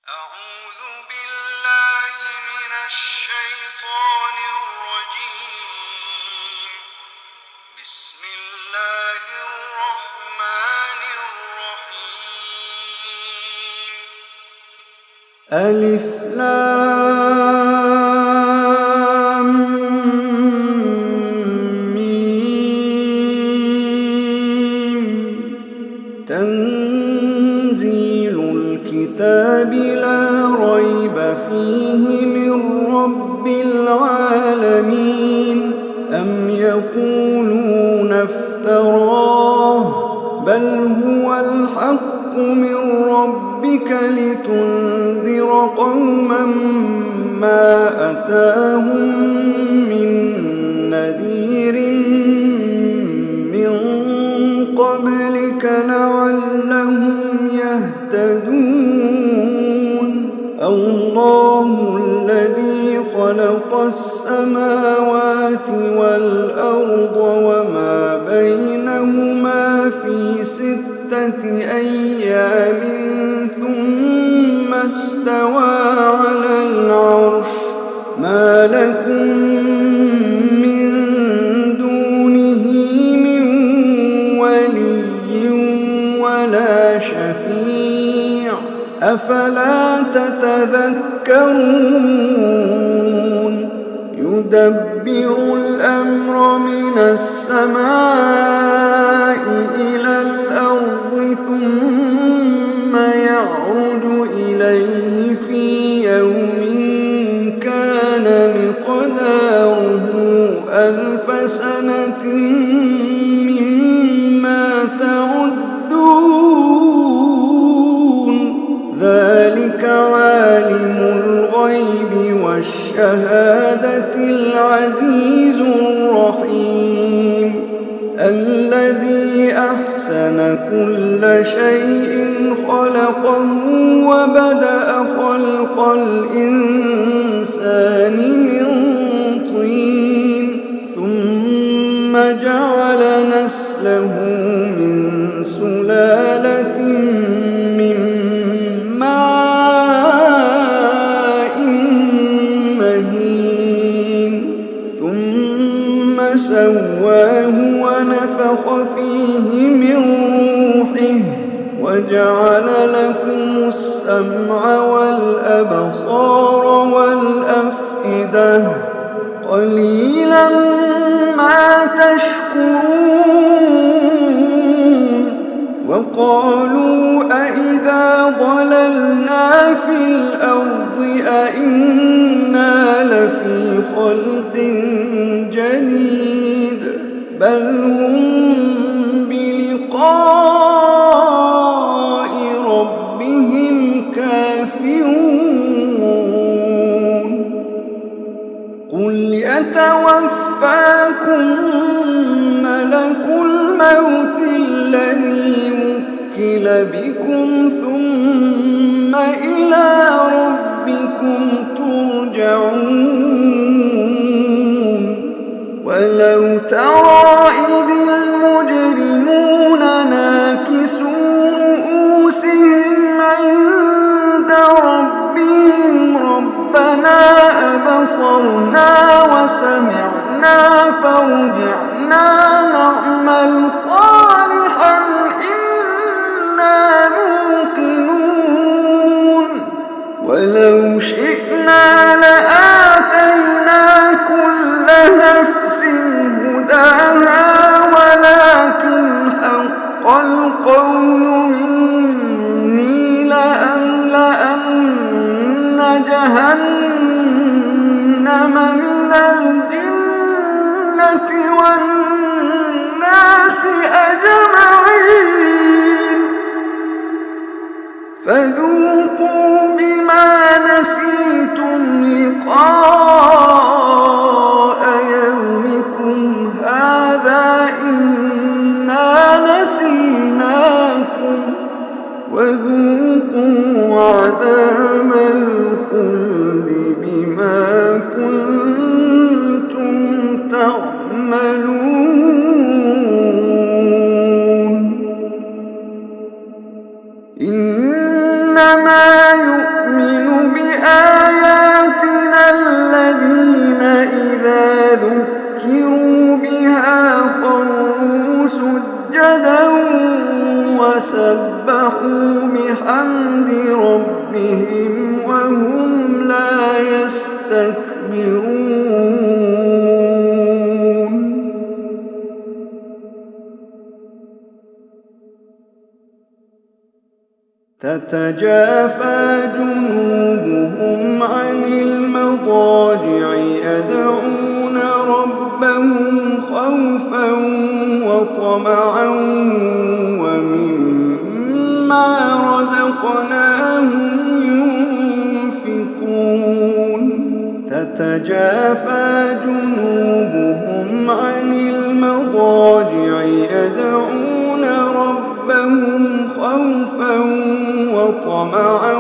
أعوذ بالله من الشيطان الرجيم. بسم الله الرحمن الرحيم. ألف لام ميم. تنزيل الكتاب لا ريب فيه من رب العالمين. أم يقولون افتراه بل هو الحق من ربك لتنذر قوما ما أتاهم من نذير من قبلك لعلهم يهتدون. الله الذي خلق السماوات والأرض وما بينهما في 6 أيام ثم استوى على العرش. ما لكم من دونه من ولي ولا شفيع أفلا تتذكرون. يدبر الأمر من السماء إلى الأرض ثم يعرج إليه في يوم كان مقداره 1000 سنة مما تعدون. ذلك عالم الغيب والشهادة العزيز الرحيم. الذي أحسن كل شيء خلقه وبدأ خلق الإنسان من طين ثم جعل نسله من سلالة من ماء مهين ثم سواه ونفخ فيه من روحه وجعل لكم السمع والأبصار والأفئدة قليلا ما تشكرون. وقالوا أإذا ضللنا في الأرض أإنا لفي خلق جديد بل هم بلقاء ربهم كافرون. قل يتوفاكم ملك الموت الذي وكل بكم ثم إلى ربكم ترجعون. ولو ترى إذ المجرمون ناكسوا رؤوسهم عند ربهم ربنا أبصرنا وسمعنا فارجعنا نعمل صالحا إنا موقنون. ولو شئنا لآتينا كل نفس هداها ولكن حق القول مني لأملأن جهنم من الجنة والناس أجمعين. فذوقوا بما نسيتم لقاء يومكم هذا إنا نسيناكم وذوقوا عذاب الخلد بما كنتم تعملون. إنما تتجافى جنوبهم عن المضاجع يدعون ربهم خوفا وطمعا ومما رزقناهم ينفقون تتجافى جنوبهم عن المضاجع يدعون ربهم خوفا وطمعا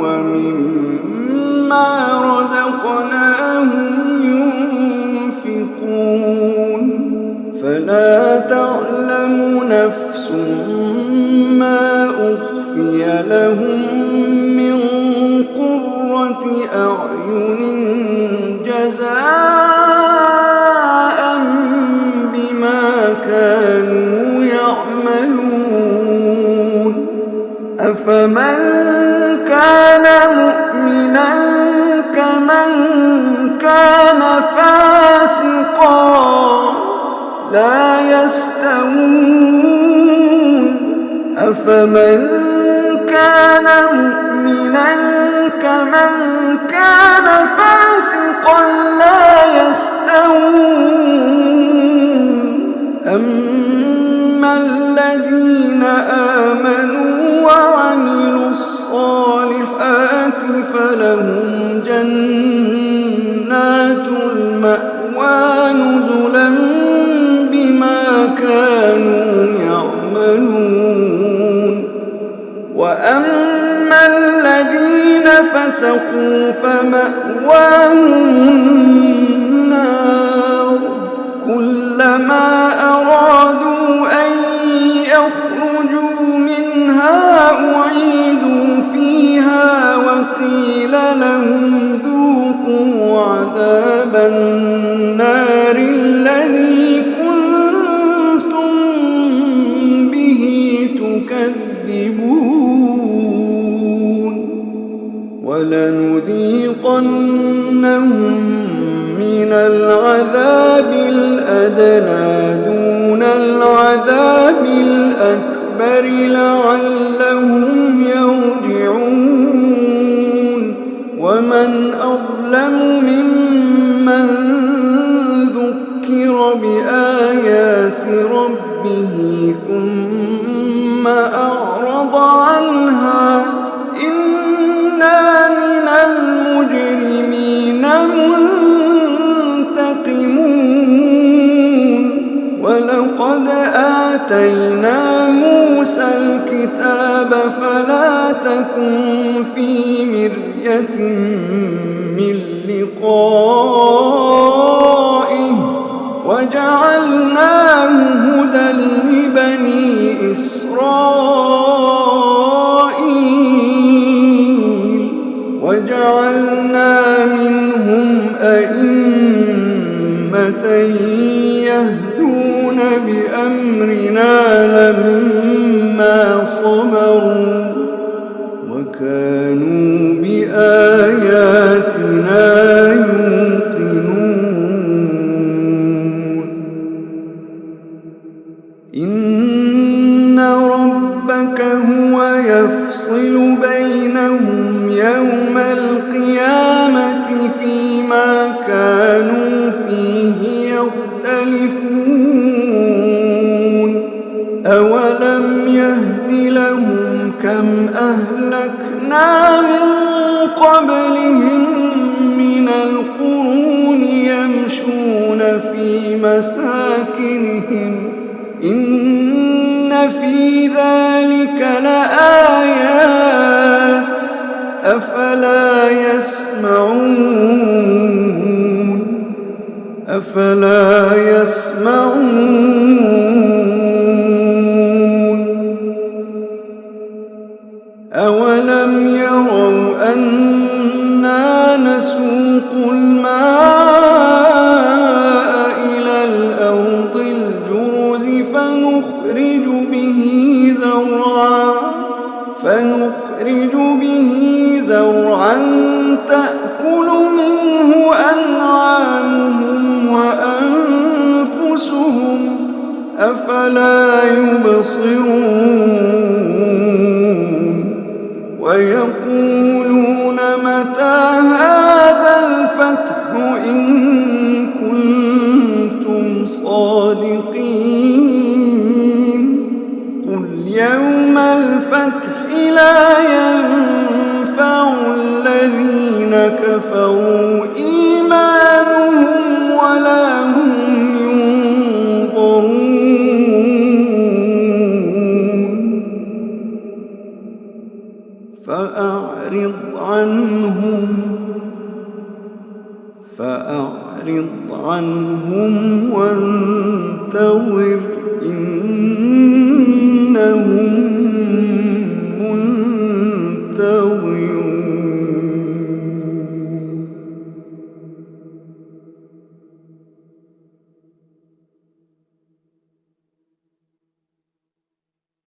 ومما رزقناهم ينفقون فلا تعلم نفس ما أخفي لهم من قرة أعين جزاء بما كانوا يعملون أفمن كان مؤمنا كمن كان فاسقا لا يستوون أفمن كان مؤمنا كمن كان فاسقا لا يستوون أما الذين آمنوا وعملوا الصالحات فلهم جنات المأوى نزلا بما كانوا يعملون وأما الذين فسقوا فمأواهم النار كلما أرادوا أن يخرجوا منها أعيدوا فيها وقيل لهم ذوقوا عذاب النار الذي كنتم به تكذبون ولنذيقنهم من العذاب الأدنى دون العذاب الأكبر لعلهم يرجعون ومن أظلم ممن ذكر بآيات ربه ثم أعرض عنها إنا من المجرمين منتقمون ولقد آتينا موسى الكتاب فلا تكن في مرية من لقائه وجعلناه هدى لبني إسرائيل وجعلنا منهم أئمة يهدون بأمرنا لما صبروا وكانوا بآياتنا يوقنون إن ربك هو يفصل بينهم يوم القيامة فيما كانوا فيه يختلفون أولم يهد لهم كم أهلكنا من قبلهم من القرون يمشون في مساكنهم إن في ذلك لآيات أفلا يسمعون أولم يروا أنا نسوق الماء إلى الأرض الجرز فنخرج به زرعا تأكل منه أنعامهم وأنفسهم أفلا يبصرون ويقولون متى هذا الفتح إن كنتم صادقين قل يوم الفتح لا ينفع الذين كفروا إيمانهم ولا هم ينظرون فأعرض عنهم وانتظر